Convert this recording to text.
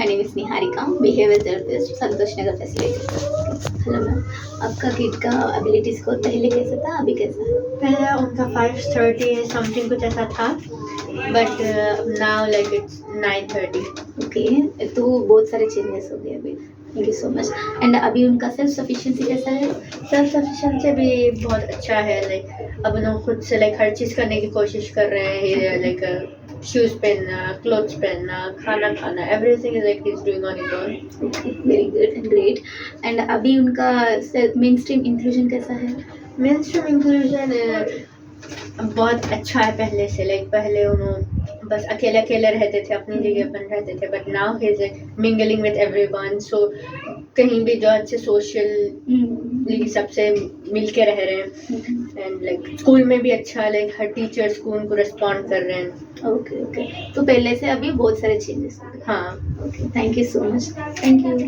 My name is Niharika, behaviour therapist, Santosh Nagar facility. Hello ma'am, आपका kid का ability score पहले कैसा था, अभी कैसा है? पहले उनका 530 समथिंग कुछ ऐसा था, but now like it's 930। Okay, तो बहुत सारे चेंजेस हो गए अभी। Thank you so much. And अभी उनका सेल्फ सफिशिएंसी कैसा है? सेल्फ सफिशिएंसी भी बहुत अच्छा है। लाइक अब उन्होंने खुद से लाइक हर चीज़ करने की कोशिश कर रहे हैं। लाइक शूज़ पहनना, क्लोथ्स पहनना, खाना खाना, everything is like he is doing on his own. Okay, very good and great. And अभी उनका मेन स्ट्रीम इंक्लूजन कैसा है? मेन स्ट्रीम इंक्लूजन बहुत अच्छा है पहले से। लाइक पहले उन्होंने बस अकेले अकेले रहते थे, अपनी जगह पर रहते थे, but now he is mingling with everyone. So कहीं भी जाओ अच्छे सोशली सबसे मिल के रह रहे हैं। एंड लाइक स्कूल में भी अच्छा, लाइक हर टीचर्स को उनको रिस्पॉन्ड कर रहे हैं। ओके ओके, तो पहले से अभी बहुत सारे चेंजेस हो गए। हाँ। Okay, thank you so much. Thank you.